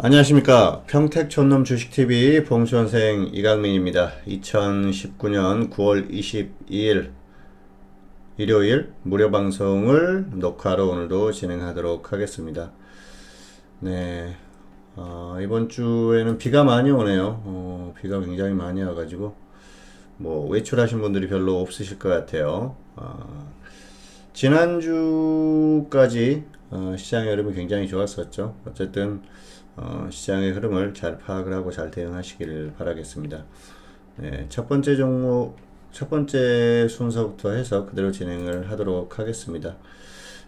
안녕하십니까. 평택촌놈 주식TV 봉수원생 이강민입니다. 2019년 9월 22일 일요일 무료 방송을 녹화로 오늘도 진행하도록 하겠습니다. 네, 이번 주에는 비가 많이 오네요. 비가 굉장히 많이 와가지고 뭐 외출하신 분들이 별로 없으실 것 같아요. 지난주까지 시장의 흐름이 굉장히 좋았었죠. 어쨌든 시장의 흐름을 잘 파악을 하고 잘 대응하시기를 바라겠습니다. 네, 첫 번째 종목, 첫 번째 순서부터 해서 그대로 진행을 하도록 하겠습니다.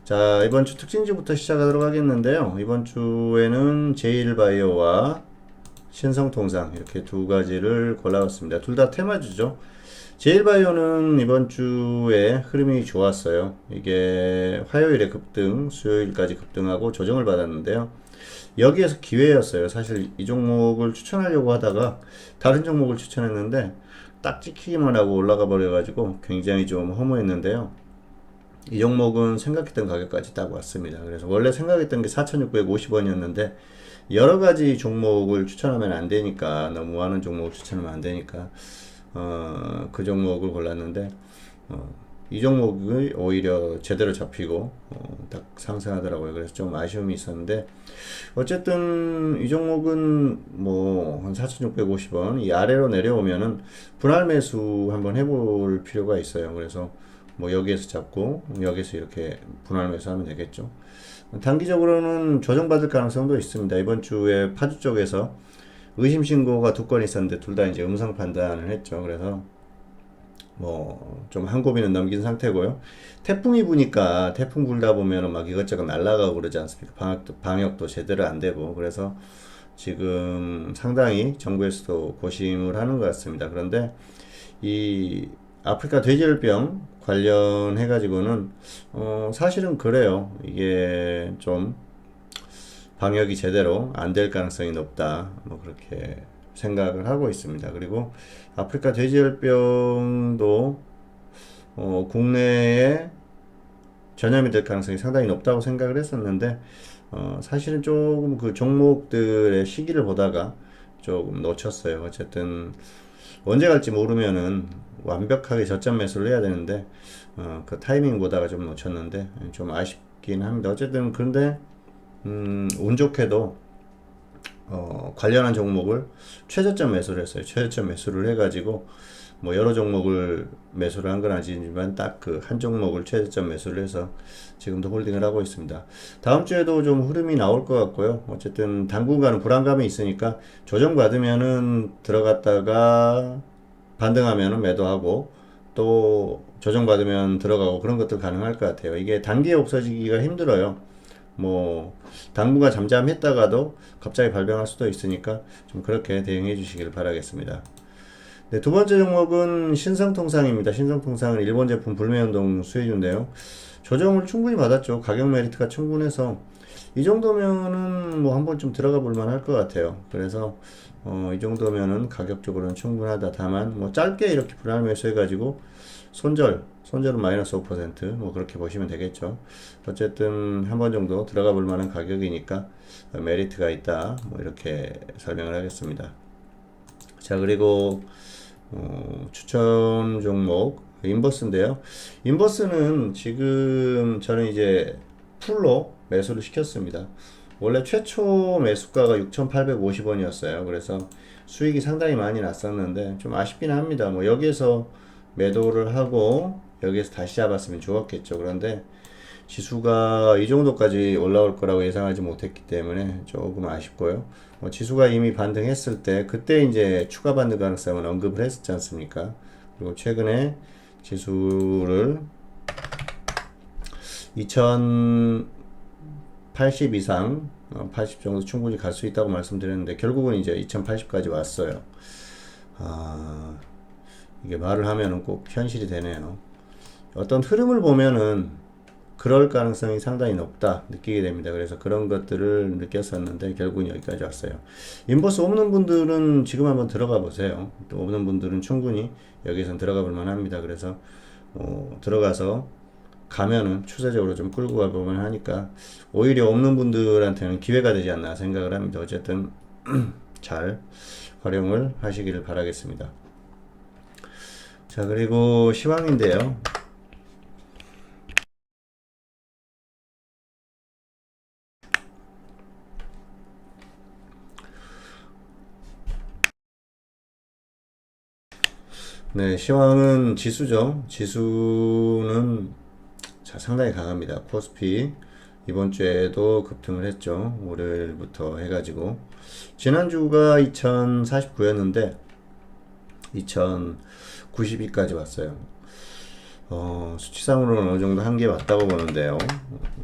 자, 이번 주 특징주부터 시작하도록 하겠는데요. 이번 주에는 제일바이오와 신성통상 이렇게 두 가지를 골라왔습니다. 둘 다 테마주죠. 제일바이오는 이번 주에 흐름이 좋았어요. 이게 화요일에 급등, 수요일까지 급등하고 조정을 받았는데요. 여기에서 기회였어요. 사실 이 종목을 추천하려고 하다가 다른 종목을 추천했는데 딱 찍히기만 하고 올라가 버려가지고 굉장히 좀 허무했는데요. 이 종목은 생각했던 가격까지 딱 왔습니다. 그래서 원래 생각했던 게 4,650원이었는데 여러 가지 종목을 추천하면 안 되니까, 너무 많은 종목을 추천하면 안 되니까 그 종목을 골랐는데 이 종목이 오히려 제대로 잡히고 딱 상승하더라고요. 그래서 좀 아쉬움이 있었는데 어쨌든 이 종목은 뭐 한 4,650원 이 아래로 내려오면은 분할 매수 한번 해볼 필요가 있어요. 그래서 뭐 여기에서 잡고 여기에서 이렇게 분할 매수하면 되겠죠. 단기적으로는 조정받을 가능성도 있습니다. 이번 주에 파주 쪽에서 의심 신고가 두 건 있었는데 둘 다 이제 음성 판단을 했죠. 그래서 뭐 좀 한 고비는 넘긴 상태고요. 태풍이 부니까 태풍 불다 보면은 막 이것저것 날아가고 그러지 않습니까? 방역도 제대로 안 되고 그래서 지금 상당히 정부에서도 고심을 하는 것 같습니다. 그런데 이 아프리카 돼지열병 관련해 가지고는 사실은 그래요. 이게 좀 방역이 제대로 안 될 가능성이 높다. 뭐 그렇게 생각을 하고 있습니다. 그리고 아프리카 돼지열병도 국내에 전염이 될 가능성이 상당히 높다고 생각을 했었는데 사실은 조금 그 종목들의 시기를 보다가 조금 놓쳤어요. 어쨌든 언제 갈지 모르면은 완벽하게 저점 매수를 해야 되는데 그 타이밍 보다가 좀 놓쳤는데 좀 아쉽긴 합니다. 어쨌든 근데 운 좋게도 관련한 종목을 최저점 매수를 했어요. 최저점 매수를 해가지고 뭐 여러 종목을 매수를 한 건 아니지만 딱 그 한 종목을 최저점 매수를 해서 지금도 홀딩을 하고 있습니다. 다음 주에도 좀 흐름이 나올 것 같고요. 어쨌든 당분간은 불안감이 있으니까 조정 받으면은 들어갔다가 반등하면은 매도하고 또 조정 받으면 들어가고 그런 것들 가능할 것 같아요. 이게 단기에 없어지기가 힘들어요. 뭐 당분간 잠잠했다가도 갑자기 발병할 수도 있으니까 좀 그렇게 대응해 주시길 바라겠습니다. 네, 두 번째 종목은 신성통상입니다. 신성통상은 일본 제품 불매운동 수혜주인데요. 조정을 충분히 받았죠. 가격 메리트가 충분해서 이 정도면은 뭐 한번 좀 들어가 볼 만할 것 같아요. 그래서 이 정도면은 가격적으로는 충분하다. 다만 뭐 짧게 이렇게 분할 매수해가지고 손절은 마이너스 5%뭐 그렇게 보시면 되겠죠. 어쨌든 한 번 정도 들어가 볼 만한 가격이니까 메리트가 있다. 뭐 이렇게 설명을 하겠습니다. 자, 그리고 추천 종목 인버스인데요. 인버스는 지금 저는 이제 풀로 매수를 시켰습니다. 원래 최초 매수가가 6,850원이었어요. 그래서 수익이 상당히 많이 났었는데 좀 아쉽긴 합니다. 뭐 여기에서 매도를 하고 여기에서 다시 잡았으면 좋았겠죠. 그런데 지수가 이 정도까지 올라올 거라고 예상하지 못했기 때문에 조금 아쉽고요. 지수가 이미 반등했을 때 그때 이제 추가 반등 가능성은 언급을 했었지 않습니까? 그리고 최근에 지수를 2080 이상 80 정도 충분히 갈 수 있다고 말씀드렸는데 결국은 이제 2080까지 왔어요. 이게 말을 하면은 꼭 현실이 되네요. 어떤 흐름을 보면은 그럴 가능성이 상당히 높다 느끼게 됩니다. 그래서 그런 것들을 느꼈었는데 결국은 여기까지 왔어요. 인버스 없는 분들은 지금 한번 들어가 보세요. 또 없는 분들은 충분히 여기선 들어가 볼 만합니다. 그래서 들어가서 가면은 추세적으로 좀 끌고 가보면 하니까 오히려 없는 분들한테는 기회가 되지 않나 생각을 합니다. 어쨌든 잘 활용을 하시기를 바라겠습니다. 자, 그리고 시황인데요. 네, 시황은 지수죠. 지수는 자, 상당히 강합니다. 코스피 이번 주에도 급등을 했죠. 월요일부터 해가지고 지난주가 2049였는데 2092까지 왔어요. 수치상으로는 어느 정도 한계 왔다고 보는데요.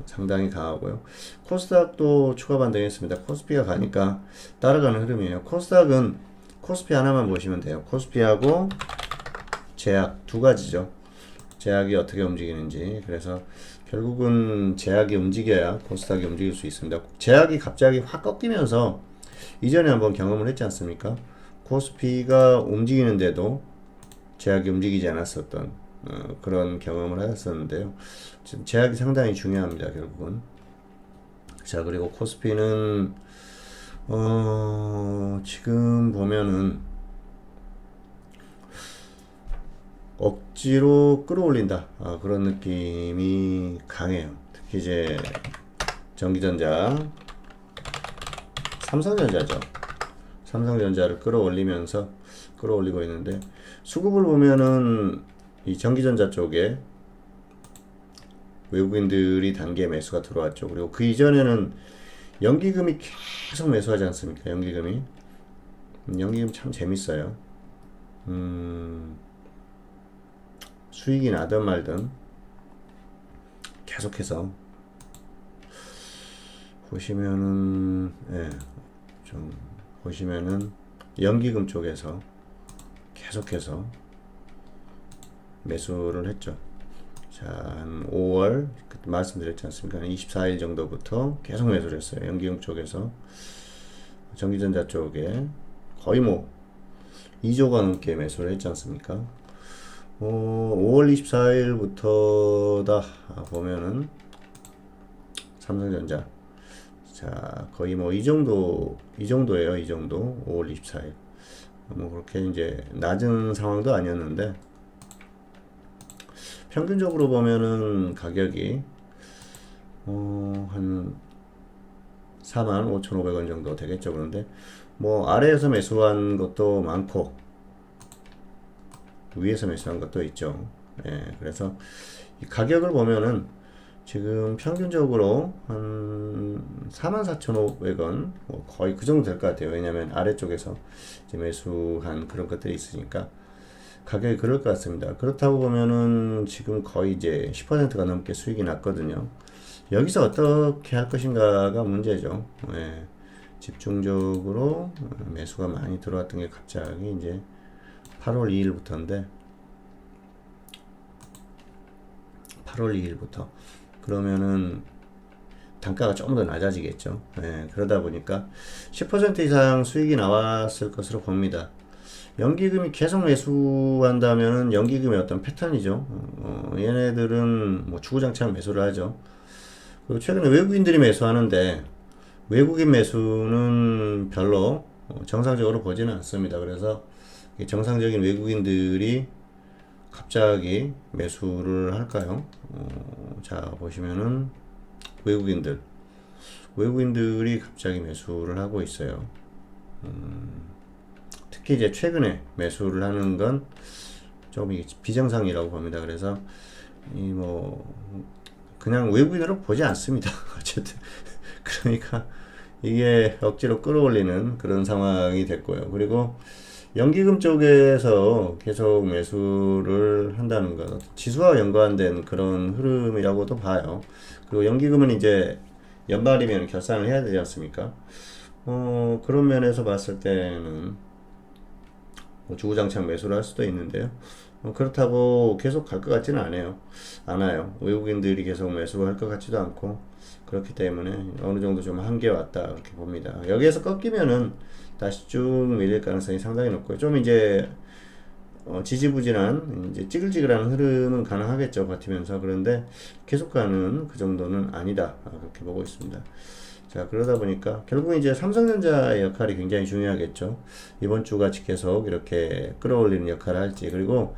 상당히 강하고요. 코스닥도 추가 반등했습니다. 코스피가 가니까 따라가는 흐름이에요. 코스닥은 코스피 하나만 보시면 돼요. 코스피하고 제약 두 가지죠. 제약이 어떻게 움직이는지. 그래서 결국은 제약이 움직여야 코스닥이 움직일 수 있습니다. 제약이 갑자기 확 꺾이면서 이전에 한번 경험을 했지 않습니까? 코스피가 움직이는데도 제약이 움직이지 않았었던 그런 경험을 하였었는데요. 제약이 상당히 중요합니다. 결국은. 자, 그리고 코스피는 지금 보면은 억지로 끌어올린다, 그런 느낌이 강해요. 특히 이제 전기전자, 삼성전자죠. 삼성전자를 끌어올리고 있는데 수급을 보면은 이 전기전자 쪽에 외국인들이 단계 매수가 들어왔죠. 그리고 그 이전에는 연기금이 계속 매수하지 않습니까? 연기금이. 연기금 참 재밌어요. 수익이 나든 말든 계속해서 보시면은, 예, 좀 보시면은 연기금 쪽에서 계속해서 매수를 했죠. 자, 한 5월 그때 말씀드렸지 않습니까? 24일 정도부터 계속 매수를 했어요. 연기금 쪽에서 전기전자 쪽에 거의 뭐 2조가 넘게 매수를 했지 않습니까? 5월 24일부터다 보면은 삼성전자, 자, 거의 뭐 이 정도예요. 이 정도. 5월 24일. 뭐 그렇게 이제 낮은 상황도 아니었는데 평균적으로 보면은 가격이 한 45,500원 정도 되겠죠. 그런데 뭐 아래에서 매수한 것도 많고 위에서 매수한 것도 있죠. 예, 그래서 이 가격을 보면은 지금 평균적으로 한 44,500원 뭐 거의 그 정도 될 것 같아요. 왜냐면 아래쪽에서 이제 매수한 그런 것들이 있으니까 가격이 그럴 것 같습니다. 그렇다고 보면은 지금 거의 이제 10%가 넘게 수익이 났거든요. 여기서 어떻게 할 것인가가 문제죠. 예, 집중적으로 매수가 많이 들어왔던 게 갑자기 이제 8월 2일부터인데 8월 2일부터 그러면은 단가가 조금 더 낮아지겠죠. 예, 그러다 보니까 10% 이상 수익이 나왔을 것으로 봅니다. 연기금이 계속 매수한다면은 연기금의 어떤 패턴이죠. 얘네들은 뭐 주구장창 매수를 하죠. 그리고 최근에 외국인들이 매수하는데 외국인 매수는 별로 정상적으로 보지는 않습니다. 그래서 정상적인 외국인들이 갑자기 매수를 할까요? 자, 보시면은 외국인들이 갑자기 매수를 하고 있어요. 특히 이제 최근에 매수를 하는 건 좀 비정상이라고 봅니다. 그래서 이 뭐 그냥 외국인으로 보지 않습니다. 어쨌든 그러니까 이게 억지로 끌어올리는 그런 상황이 됐고요. 그리고 연기금 쪽에서 계속 매수를 한다는 것, 지수와 연관된 그런 흐름이라고도 봐요. 그리고 연기금은 이제 연말이면 결산을 해야 되지 않습니까? 그런 면에서 봤을 때는 뭐 주구장창 매수를 할 수도 있는데요. 그렇다고 계속 갈 것 같지는 않아요. 외국인들이 계속 매수할 것 같지도 않고, 그렇기 때문에 어느 정도 좀 한계 왔다, 이렇게 봅니다. 여기에서 꺾이면은 다시 쭉 밀릴 가능성이 상당히 높고요. 좀 이제 지지부진한 이제 찌글찌글한 흐름은 가능하겠죠. 버티면서. 그런데 계속 가는 그 정도는 아니다. 그렇게 보고 있습니다. 자, 그러다 보니까 결국 이제 삼성전자의 역할이 굉장히 중요하겠죠. 이번 주같이 계속 이렇게 끌어올리는 역할을 할지. 그리고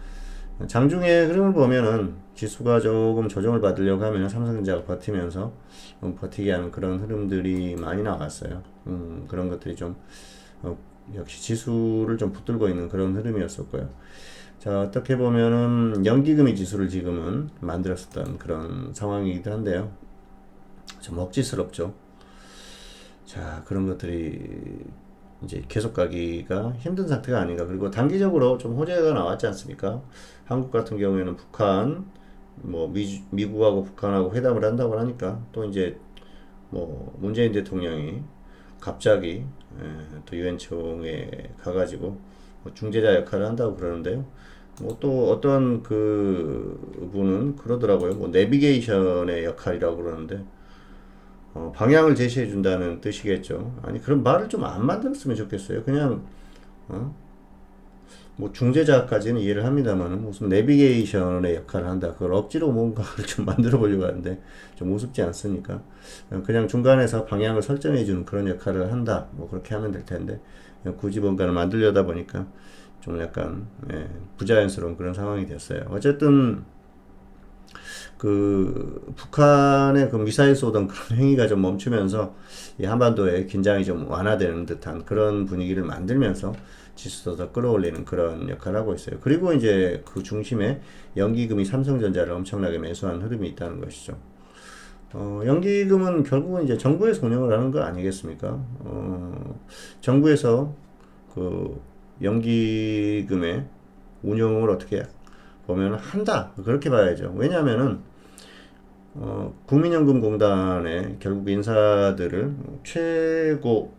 장중의 흐름을 보면은 지수가 조금 조정을 받으려고 하면 삼성전자가 버티면서 버티게 하는 그런 흐름들이 많이 나왔어요. 그런 것들이 좀 역시 지수를 좀 붙들고 있는 그런 흐름이었었고요. 자, 어떻게 보면은 연기금이 지수를 지금은 만들었었던 그런 상황이기도 한데요. 좀 억지스럽죠. 자, 그런 것들이 이제 계속 가기가 힘든 상태가 아닌가. 그리고 단기적으로 좀 호재가 나왔지 않습니까? 한국 같은 경우에는 북한, 뭐 미국하고 북한하고 회담을 한다고 하니까 또 이제 뭐 문재인 대통령이 갑자기 또 유엔총에 가가지고 뭐 중재자 역할을 한다고 그러는데요. 뭐 또 어떤 그 분은 그러더라고요. 뭐 내비게이션의 역할이라고 그러는데 방향을 제시해 준다는 뜻이겠죠. 아니 그런 말을 좀 안 만들었으면 좋겠어요. 그냥 어? 뭐 중재자까지는 이해를 합니다만 무슨 내비게이션의 역할을 한다. 그걸 억지로 뭔가를 좀 만들어 보려고 하는데 좀 우습지 않습니까? 그냥 중간에서 방향을 설정해 주는 그런 역할을 한다. 뭐 그렇게 하면 될 텐데 굳이 뭔가를 만들려다 보니까 좀 약간 부자연스러운 그런 상황이 됐어요. 어쨌든 그 북한의 그 미사일 쏘던 그런 행위가 좀 멈추면서 이 한반도의 긴장이 좀 완화되는 듯한 그런 분위기를 만들면서 지수도 더 끌어올리는 그런 역할을 하고 있어요. 그리고 이제 그 중심에 연기금이 삼성전자를 엄청나게 매수한 흐름이 있다는 것이죠. 연기금은 결국은 이제 정부에서 운영을 하는 거 아니겠습니까? 정부에서 그 연기금의 운영을 어떻게 보면 한다. 그렇게 봐야죠. 왜냐하면은 국민연금공단의 결국 인사들을 최고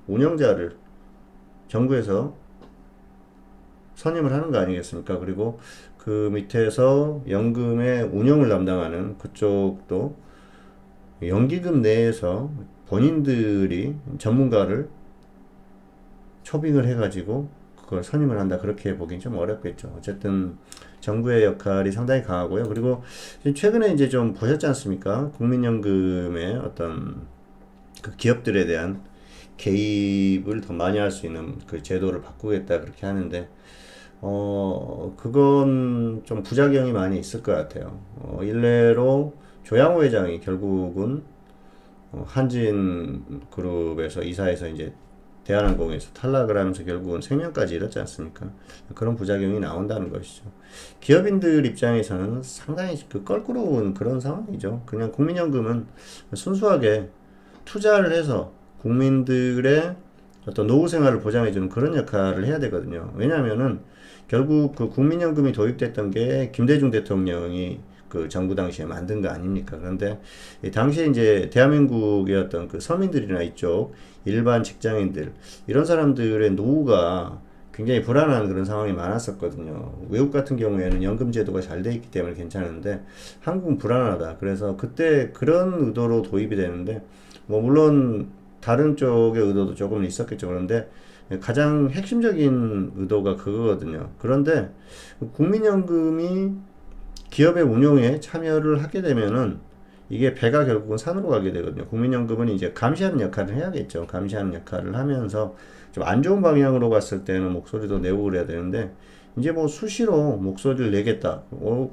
운영자를 정부에서 선임을 하는 거 아니겠습니까? 그리고 그 밑에서 연금의 운영을 담당하는 그쪽도 연기금 내에서 본인들이 전문가를 초빙을 해가지고 그걸 선임을 한다. 그렇게 보긴 좀 어렵겠죠. 어쨌든 정부의 역할이 상당히 강하고요. 그리고 최근에 이제 좀 보셨지 않습니까? 국민연금의 어떤 그 기업들에 대한 개입을 더 많이 할 수 있는 그 제도를 바꾸겠다 그렇게 하는데 그건 좀 부작용이 많이 있을 것 같아요. 일례로 조양호 회장이 결국은 한진 그룹에서 이사해서 이제 대한항공에서 탈락을 하면서 결국은 생명까지 잃었지 않습니까? 그런 부작용이 나온다는 것이죠. 기업인들 입장에서는 상당히 그 껄끄러운 그런 상황이죠. 그냥 국민연금은 순수하게 투자를 해서 국민들의 어떤 노후 생활을 보장해주는 그런 역할을 해야 되거든요. 왜냐하면은 결국 그 국민연금이 도입됐던 게 김대중 대통령이 그 정부 당시에 만든 거 아닙니까? 그런데 당시에 이제 대한민국의 어떤 그 서민들이나 이쪽 일반 직장인들 이런 사람들의 노후가 굉장히 불안한 그런 상황이 많았었거든요. 외국 같은 경우에는 연금 제도가 잘 돼 있기 때문에 괜찮은데 한국은 불안하다. 그래서 그때 그런 의도로 도입이 되는데 뭐 물론 다른 쪽의 의도도 조금 있었겠죠. 그런데 가장 핵심적인 의도가 그거거든요. 그런데 국민연금이 기업의 운용에 참여를 하게 되면은 이게 배가 결국은 산으로 가게 되거든요. 국민연금은 이제 감시하는 역할을 해야겠죠. 감시하는 역할을 하면서 좀 안 좋은 방향으로 갔을 때는 목소리도 내고 그래야 되는데 이제 뭐 수시로 목소리를 내겠다.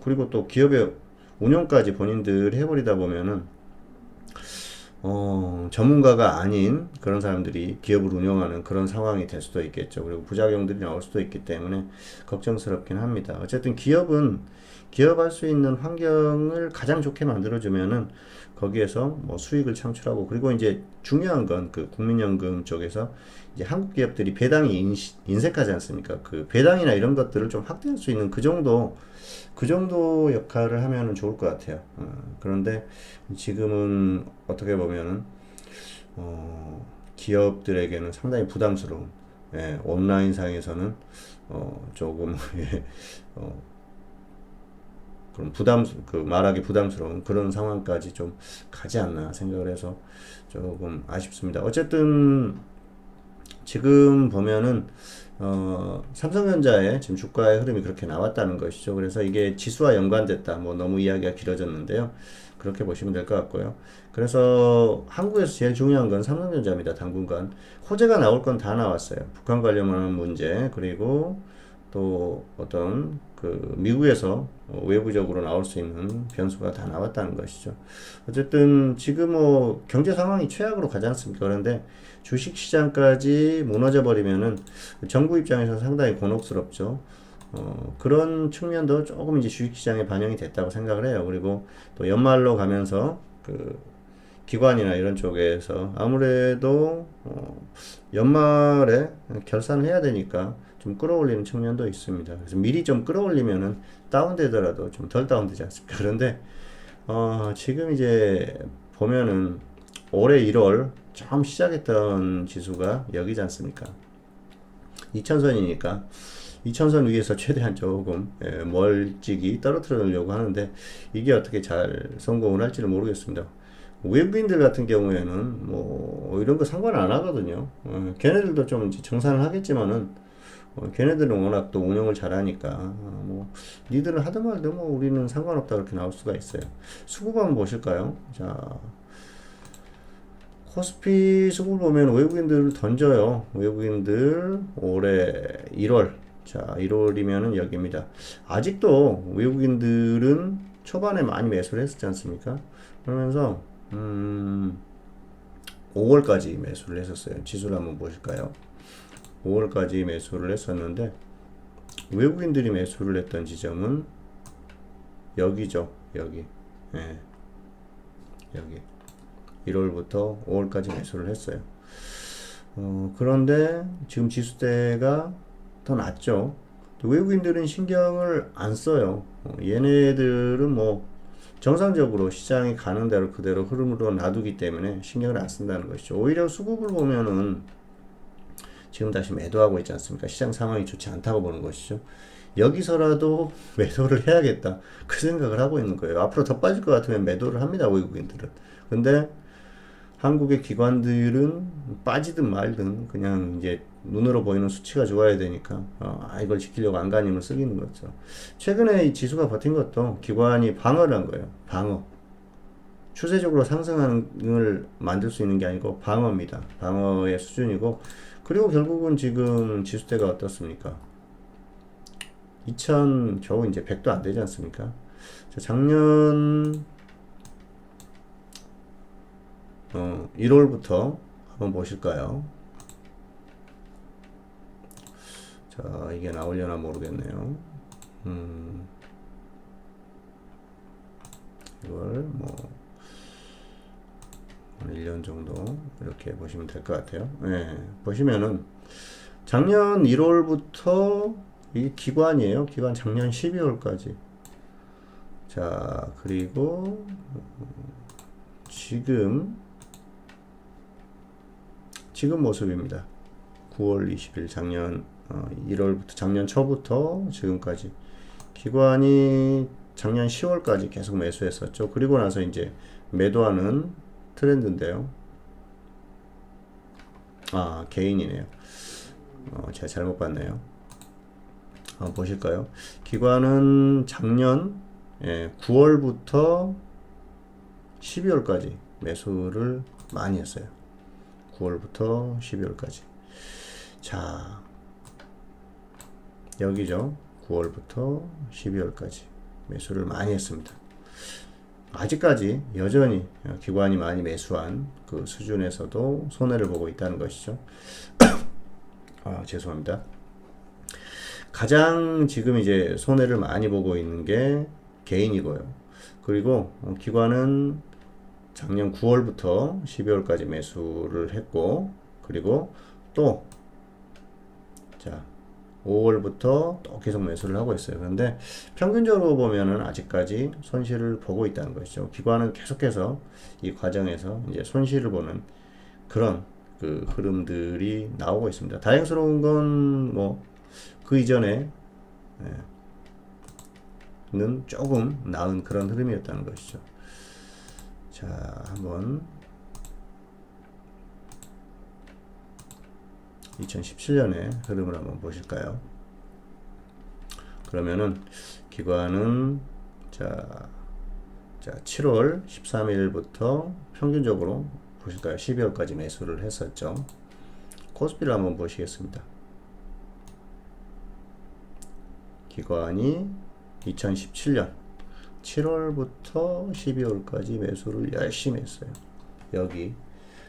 그리고 또 기업의 운영까지 본인들 해버리다 보면은 전문가가 아닌 그런 사람들이 기업을 운영하는 그런 상황이 될 수도 있겠죠. 그리고 부작용들이 나올 수도 있기 때문에 걱정스럽긴 합니다. 어쨌든 기업은 기업할 수 있는 환경을 가장 좋게 만들어주면은 거기에서 뭐 수익을 창출하고 그리고 이제 중요한 건 그 국민연금 쪽에서 이제 한국 기업들이 배당이 인색하지 않습니까? 그 배당이나 이런 것들을 좀 확대할 수 있는 그 정도 역할을 하면은 좋을 것 같아요. 그런데 지금은 어떻게 보면은 기업들에게는 상당히 부담스러운 온라인상에서는 조금 그런 그 말하기 부담스러운 그런 상황까지 좀 가지 않나 생각을 해서 조금 아쉽습니다. 어쨌든 지금 보면은 삼성전자의 지금 주가의 흐름이 그렇게 나왔다는 것이죠. 그래서 이게 지수와 연관됐다. 뭐 너무 이야기가 길어졌는데요. 그렇게 보시면 될 것 같고요. 그래서 한국에서 제일 중요한 건 삼성전자입니다. 당분간 호재가 나올 건 다 나왔어요. 북한 관련한 문제, 그리고 또 어떤 그 미국에서 외부적으로 나올 수 있는 변수가 다 나왔다는 것이죠. 어쨌든 지금 뭐 경제 상황이 최악으로 가지 않습니까? 그런데 주식 시장까지 무너져 버리면은 정부 입장에서 상당히 곤혹스럽죠. 그런 측면도 조금 이제 주식 시장에 반영이 됐다고 생각을 해요. 그리고 또 연말로 가면서 그 기관이나 이런 쪽에서 아무래도 연말에 결산을 해야 되니까 좀 끌어올리는 측면도 있습니다. 그래서 미리 좀 끌어올리면은 다운되더라도 좀 덜 다운되지 않습니까? 그런데 지금 이제 보면은 올해 1월 처음 시작했던 지수가 여기지 않습니까? 2000선이니까 2000선 위에서 최대한 조금 멀찍이 떨어뜨려 놓으려고 하는데 이게 어떻게 잘 성공을 할지는 모르겠습니다. 외국인들 같은 경우에는 뭐 이런 거 상관 안 하거든요. 걔네들도 좀 정산을 하겠지만은 걔네들은 워낙 또 운영을 잘하니까 뭐 니들은 하든 말든 뭐 우리는 상관없다 그렇게 나올 수가 있어요. 수급 한번 보실까요? 자, 코스피 수급을 보면 외국인들을 던져요. 외국인들 올해 1월, 자 1월이면은 여기입니다. 아직도 외국인들은 초반에 많이 매수를 했었지 않습니까? 그러면서 5월까지 매수를 했었어요. 지수를 한번 보실까요? 5월까지 매수를 했었는데 외국인들이 매수를 했던 지점은 여기죠. 여기. 예, 여기. 1월부터 5월까지 매수를 했어요. 그런데 지금 지수대가 더 낮죠. 외국인들은 신경을 안 써요. 얘네들은 뭐 정상적으로 시장이 가는 대로 그대로 흐름으로 놔두기 때문에 신경을 안 쓴다는 것이죠. 오히려 수급을 보면은 지금 다시 매도하고 있지 않습니까? 시장 상황이 좋지 않다고 보는 것이죠. 여기서라도 매도를 해야겠다. 그 생각을 하고 있는 거예요. 앞으로 더 빠질 것 같으면 매도를 합니다, 외국인들은. 근데 한국의 기관들은 빠지든 말든 그냥 이제 눈으로 보이는 수치가 좋아야 되니까 이걸 지키려고 안간힘을 쓰기는 거죠. 최근에 이 지수가 버틴 것도 기관이 방어를 한 거예요. 방어. 추세적으로 상승을 만들 수 있는 게 아니고 방어입니다. 방어의 수준이고 그리고 결국은 지금 지수대가 어떻습니까? 2000 겨우 이제 100도 안 되지 않습니까? 작년 1월부터 한번 보실까요? 자, 이게 나오려나 모르겠네요. 이걸 뭐 1년 정도 이렇게 보시면 될 것 같아요. 네, 보시면은 작년 1월부터 이 기관이에요. 기관 작년 12월까지. 자, 그리고 지금 모습입니다. 9월 20일 작년 1월부터 작년 초부터 지금까지 기관이 작년 10월까지 계속 매수했었죠. 그리고 나서 이제 매도하는 트렌드인데요. 개인이네요. 제가 잘못 봤네요. 한번 보실까요? 기관은 작년 9월부터 12월까지 매수를 많이 했어요. 9월부터 12월까지. 자, 여기죠. 9월부터 12월까지 매수를 많이 했습니다. 아직까지 여전히 기관이 많이 매수한 그 수준에서도 손해를 보고 있다는 것이죠. 죄송합니다. 가장 지금 이제 손해를 많이 보고 있는 게 개인이고요. 그리고 기관은 작년 9월부터 12월까지 매수를 했고, 그리고 또, 자, 5월부터 또 계속 매수를 하고 있어요. 그런데 평균적으로 보면은 아직까지 손실을 보고 있다는 것이죠. 기관은 계속해서 이 과정에서 이제 손실을 보는 그런 그 흐름들이 나오고 있습니다. 다행스러운 건 뭐 그 이전에 는 조금 나은 그런 흐름이었다는 것이죠. 자, 한번 2017년의 흐름을 한번 보실까요? 그러면은 기관은 자 7월 13일부터 평균적으로 보실까요? 12월까지 매수를 했었죠. 코스피를 한번 보시겠습니다. 기관이 2017년 7월부터 12월까지 매수를 열심히 했어요. 여기.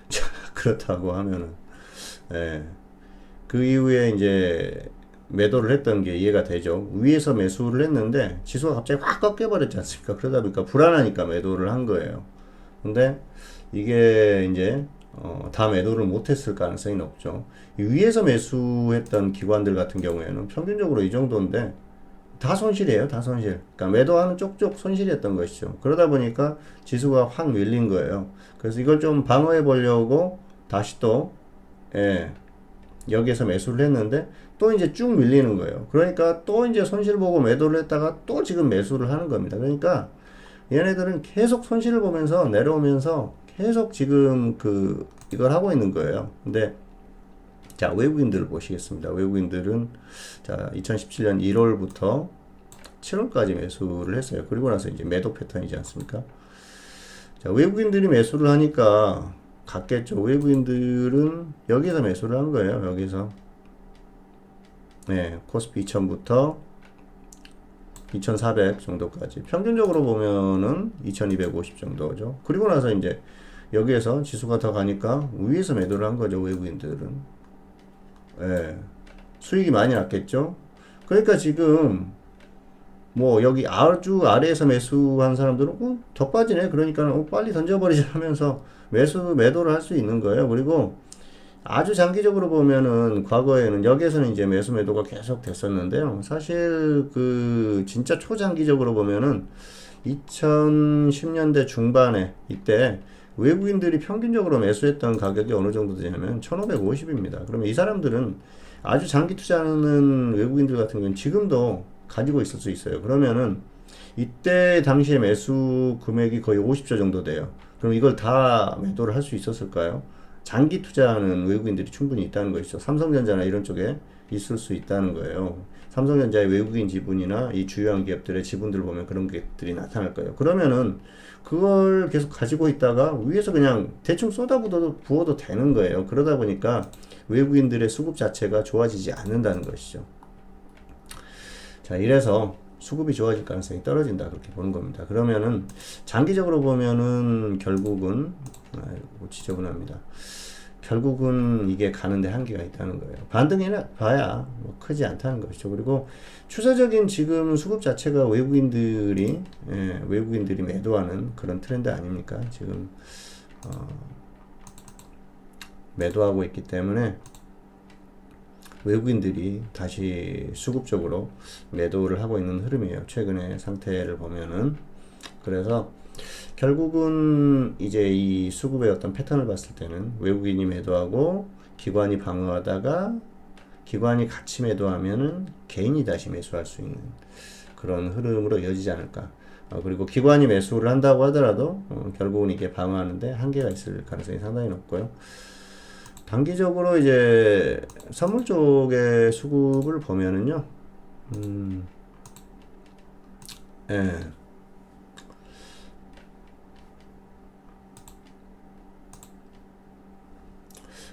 자, 그렇다고 하면은, 예. 그 이후에 이제 매도를 했던 게 이해가 되죠. 위에서 매수를 했는데 지수가 갑자기 확 꺾여버렸지 않습니까? 그러다 보니까 불안하니까 매도를 한 거예요. 근데 이게 이제 다 매도를 못했을 가능성이 높죠. 위에서 매수했던 기관들 같은 경우에는 평균적으로 이 정도인데 다 손실이에요. 다 손실. 그러니까 매도하는 쪽쪽 손실이었던 것이죠. 그러다 보니까 지수가 확 밀린 거예요. 그래서 이걸 좀 방어해 보려고 다시 또 예, 여기에서 매수를 했는데 또 이제 쭉 밀리는 거예요. 그러니까 또 이제 손실 보고 매도를 했다가 또 지금 매수를 하는 겁니다. 그러니까 얘네들은 계속 손실을 보면서 내려오면서 계속 지금 이걸 하고 있는 거예요. 근데 자, 외국인들을 보시겠습니다. 외국인들은 자, 2017년 1월부터 7월까지 매수를 했어요. 그리고 나서 이제 매도 패턴이지 않습니까? 자, 외국인들이 매수를 하니까 갔겠죠. 외국인들은 여기서 매수를 한 거예요. 여기서. 네, 코스피 2000부터 2400 정도까지. 평균적으로 보면은 2250 정도죠. 그리고 나서 이제 여기에서 지수가 더 가니까 위에서 매도를 한 거죠. 외국인들은. 예, 수익이 많이 났겠죠. 그러니까 지금 뭐 여기 아주 아래에서 매수한 사람들은 더 빠지네. 그러니까 빨리 던져버리자 하면서 매도를 할 수 있는 거예요. 그리고 아주 장기적으로 보면은 과거에는 여기에서는 이제 매도가 계속 됐었는데요. 사실 진짜 초장기적으로 보면은 2010년대 중반에 이때 외국인들이 평균적으로 매수했던 가격이 어느 정도 되냐면 1550입니다. 그러면 이 사람들은 아주 장기 투자하는 외국인들 같은 경우는 지금도 가지고 있을 수 있어요. 그러면은 이때 당시에 매수 금액이 거의 50조 정도 돼요. 그럼 이걸 다 매도를 할 수 있었을까요? 장기 투자하는 외국인들이 충분히 있다는 것이죠. 삼성전자나 이런 쪽에 있을 수 있다는 거예요. 삼성전자의 외국인 지분이나 이 주요한 기업들의 지분들을 보면 그런 것들이 나타날 거예요. 그러면은 그걸 계속 가지고 있다가 위에서 그냥 대충 부어도 되는 거예요. 그러다 보니까 외국인들의 수급 자체가 좋아지지 않는다는 것이죠. 자, 이래서 수급이 좋아질 가능성이 떨어진다, 그렇게 보는 겁니다. 그러면은 장기적으로 보면은 결국은 지저분합니다. 결국은 이게 가는데 한계가 있다는 거예요. 반등이나 봐야 뭐 크지 않다는 것이죠. 그리고 추세적인 지금 수급 자체가 외국인들이 매도하는 그런 트렌드 아닙니까? 지금 매도하고 있기 때문에 외국인들이 다시 수급적으로 매도를 하고 있는 흐름이에요. 최근의 상태를 보면은. 그래서 결국은 이제 이 수급의 어떤 패턴을 봤을 때는 외국인이 매도하고 기관이 방어하다가 기관이 같이 매도하면은 개인이 다시 매수할 수 있는 그런 흐름으로 이어지지 않을까. 그리고 기관이 매수를 한다고 하더라도 결국은 이게 방어하는데 한계가 있을 가능성이 상당히 높고요. 단기적으로 이제 선물 쪽의 수급을 보면은요, 예.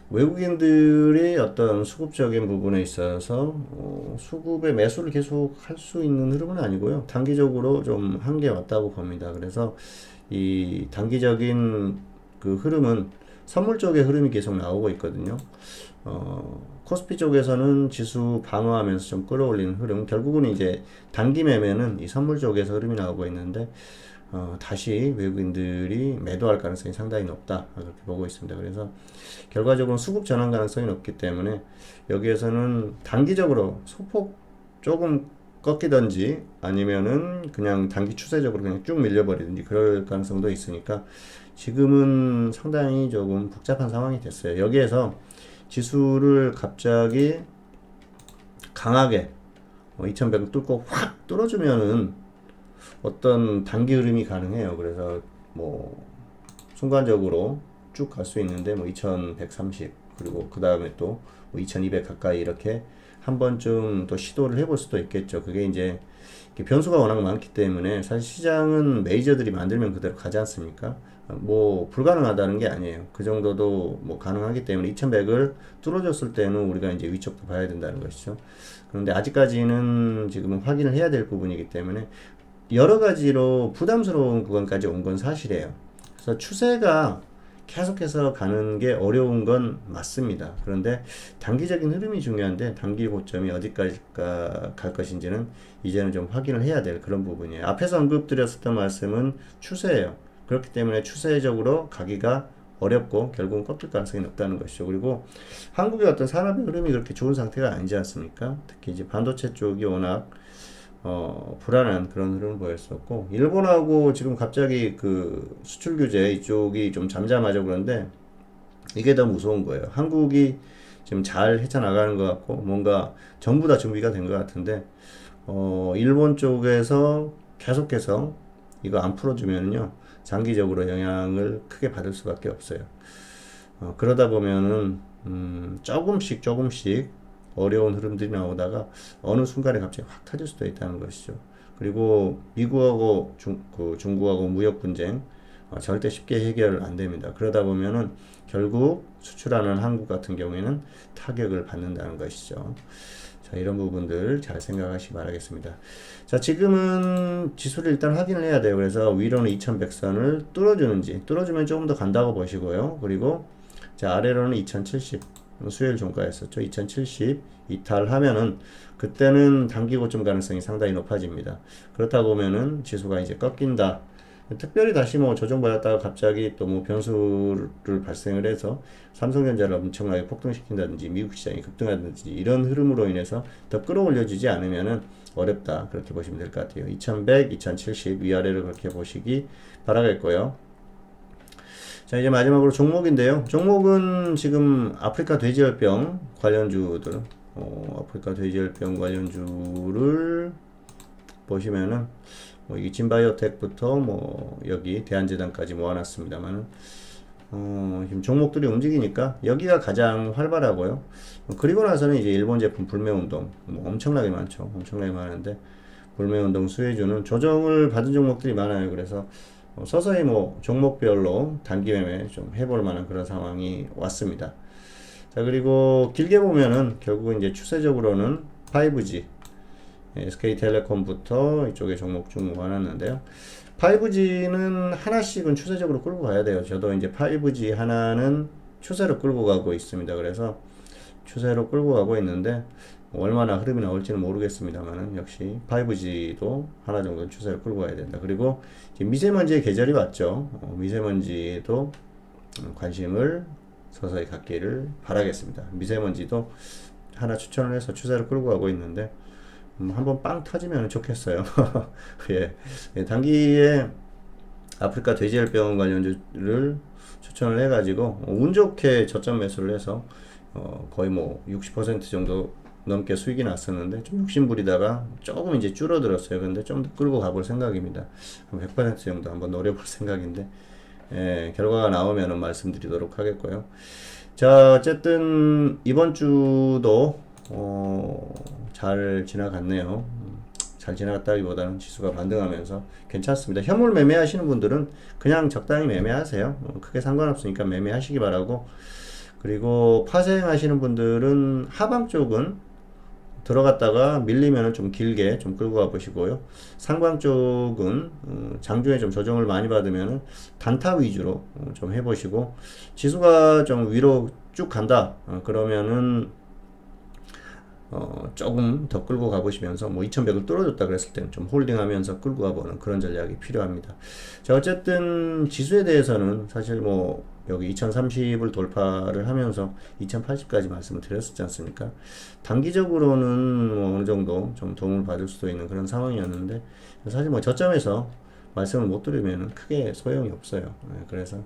외국인들이 어떤 수급적인 부분에 있어서 수급의 매수를 계속 할 수 있는 흐름은 아니고요. 단기적으로 좀 한계 왔다고 봅니다. 그래서 이 단기적인 흐름은 선물 쪽의 흐름이 계속 나오고 있거든요. 코스피 쪽에서는 지수 방어하면서 좀 끌어올리는 흐름, 결국은 이제 단기 매매는 이 선물 쪽에서 흐름이 나오고 있는데 다시 외국인들이 매도할 가능성이 상당히 높다, 그렇게 보고 있습니다. 그래서 결과적으로 수급 전환 가능성이 높기 때문에 여기에서는 단기적으로 소폭 조금 꺾이든지 아니면은 그냥 단기 추세적으로 그냥 쭉 밀려버리든지 그럴 가능성도 있으니까 지금은 상당히 조금 복잡한 상황이 됐어요. 여기에서 지수를 갑자기 강하게 2100을 뚫고 확 뚫어주면은 어떤 단기 흐름이 가능해요. 그래서 뭐 순간적으로 쭉 갈 수 있는데 뭐 2130 그리고 그 다음에 또 2200 가까이 이렇게 한 번쯤 또 시도를 해볼 수도 있겠죠. 그게 이제 변수가 워낙 많기 때문에 사실 시장은 메이저들이 만들면 그대로 가지 않습니까? 뭐 불가능하다는 게 아니에요. 그 정도도 뭐 가능하기 때문에 2100을 뚫어줬을 때는 우리가 이제 위쪽도 봐야 된다는 것이죠. 그런데 아직까지는 지금은 확인을 해야 될 부분이기 때문에 여러 가지로 부담스러운 구간까지 온 건 사실이에요. 그래서 추세가 계속해서 가는 게 어려운 건 맞습니다. 그런데 단기적인 흐름이 중요한데 단기 고점이 어디까지 갈 것인지는 이제는 좀 확인을 해야 될 그런 부분이에요. 앞에서 언급드렸었던 말씀은 추세예요. 그렇기 때문에 추세적으로 가기가 어렵고 결국은 꺾일 가능성이 높다는 것이죠. 그리고 한국의 어떤 산업의 흐름이 그렇게 좋은 상태가 아니지 않습니까? 특히 이제 반도체 쪽이 워낙 불안한 그런 흐름을 보였었고, 일본하고 지금 갑자기 그 수출 규제 이쪽이 좀 잠잠하죠. 그런데 이게 더 무서운 거예요. 한국이 지금 잘 헤쳐나가는 것 같고 뭔가 전부 다 준비가 된 것 같은데 일본 쪽에서 계속해서 이거 안 풀어주면요 장기적으로 영향을 크게 받을 수밖에 없어요. 그러다 보면은 조금씩 어려운 흐름들이 나오다가 어느 순간에 갑자기 확 터질 수도 있다는 것이죠. 그리고 미국하고 중국하고 무역 분쟁 절대 쉽게 해결 안 됩니다. 그러다 보면은 결국 수출하는 한국 같은 경우에는 타격을 받는다는 것이죠. 자, 이런 부분들 잘 생각하시기 바라겠습니다. 자, 지금은 지수를 일단 확인을 해야 돼요. 그래서 위로는 2100선을 뚫어주는지, 뚫어주면 조금 더 간다고 보시고요. 그리고 자, 아래로는 2070, 수요일 종가였었죠. 2070 이탈하면은 그때는 단기 고점 가능성이 상당히 높아집니다. 그렇다 보면은 지수가 이제 꺾인다. 특별히 다시 뭐 조정받았다가 갑자기 또 뭐 변수를 발생을 해서 삼성전자를 엄청나게 폭등시킨다든지 미국 시장이 급등하든지 이런 흐름으로 인해서 더 끌어올려주지 않으면은 어렵다. 그렇게 보시면 될 것 같아요. 2100, 2070 위아래로 그렇게 보시기 바라겠고요. 자, 이제 마지막으로 종목인데요. 종목은 지금 아프리카 돼지열병 관련주들, 아프리카 돼지열병 관련주를 보시면은 이게 진바이오텍부터 여기 대한제당까지 모아놨습니다만은 지금 종목들이 움직이니까 여기가 가장 활발하고요. 그리고 나서는 이제 일본 제품 불매운동 엄청나게 많죠. 엄청나게 많은데 불매운동 수혜주는 조정을 받은 종목들이 많아요. 그래서 서서히 종목별로 단기 매매 좀 해볼 만한 그런 상황이 왔습니다. 자, 그리고 길게 보면은 결국은 이제 추세적으로는 5G, SK텔레콤부터 이쪽에 종목 쭉 모아놨는데요. 5G는 하나씩은 추세적으로 끌고 가야 돼요. 저도 이제 5G 하나는 추세로 끌고 가고 있습니다. 그래서 추세로 끌고 가고 있는데 얼마나 흐름이 나올지는 모르겠습니다만은 역시 5G도 하나 정도는 추세로 끌고 가야 된다. 그리고 미세먼지의 계절이 왔죠. 미세먼지도 관심을 서서히 갖기를 바라겠습니다. 미세먼지도 하나 추천을 해서 추세로 끌고 가고 있는데 한번 빵 터지면 좋겠어요. 예. 단기에 아프리카 돼지열병 관련주를 추천을 해가지고 운 좋게 저점 매수를 해서 거의 60% 정도 넘게 수익이 났었는데 좀 욕심부리다가 조금 이제 줄어들었어요. 근데 좀 더 끌고 가볼 생각입니다. 한 100% 정도 한번 노려볼 생각인데 결과가 나오면 말씀드리도록 하겠고요. 자, 어쨌든 이번 주도 잘 지나갔네요. 잘 지나갔다기보다는 지수가 반등하면서 괜찮습니다. 현물 매매하시는 분들은 그냥 적당히 매매하세요. 크게 상관없으니까 매매하시기 바라고, 그리고 파생하시는 분들은 하방 쪽은 들어갔다가 밀리면 좀 길게 좀 끌고 가 보시고요. 상방 쪽은 장중에 좀 조정을 많이 받으면 단타 위주로 좀 해보시고, 지수가 좀 위로 쭉 간다 그러면은 조금 더 끌고 가보시면서 2100을 뚫어줬다 그랬을 때는 좀 홀딩하면서 끌고 가보는 그런 전략이 필요합니다. 자, 어쨌든 지수에 대해서는 사실 여기 2030을 돌파를 하면서 2080까지 말씀을 드렸었지 않습니까? 단기적으로는 어느 정도 좀 도움을 받을 수도 있는 그런 상황이었는데 사실 저점에서 말씀을 못 드리면 크게 소용이 없어요. 그래서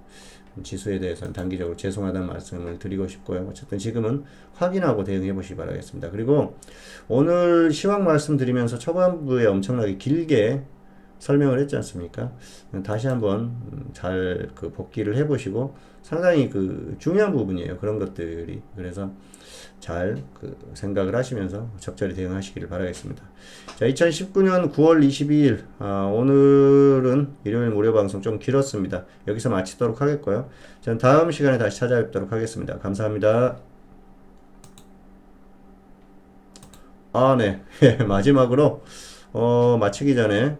지수에 대해서는 단기적으로 죄송하다는 말씀을 드리고 싶고요. 어쨌든 지금은 확인하고 대응해 보시기 바라겠습니다. 그리고 오늘 시황 말씀드리면서 초반부에 엄청나게 길게 설명을 했지 않습니까? 다시 한번 잘 그 복기를 해보시고 상당히 그 중요한 부분이에요. 그런 것들이. 그래서 잘 그 생각을 하시면서 적절히 대응하시기를 바라겠습니다. 자, 2019년 9월 22일, 오늘은 일요일 무료 방송 좀 길었습니다. 여기서 마치도록 하겠고요. 저는 다음 시간에 다시 찾아뵙도록 하겠습니다. 감사합니다. 네. 마지막으로, 마치기 전에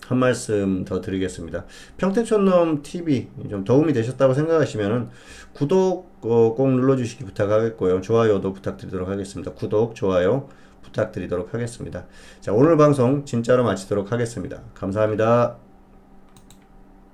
한 말씀 더 드리겠습니다. 평택촌놈 TV 좀 도움이 되셨다고 생각하시면은 구독 꼭 눌러주시기 부탁하겠고요. 좋아요도 부탁드리도록 하겠습니다. 구독, 좋아요 부탁드리도록 하겠습니다. 자, 오늘 방송 진짜로 마치도록 하겠습니다. 감사합니다.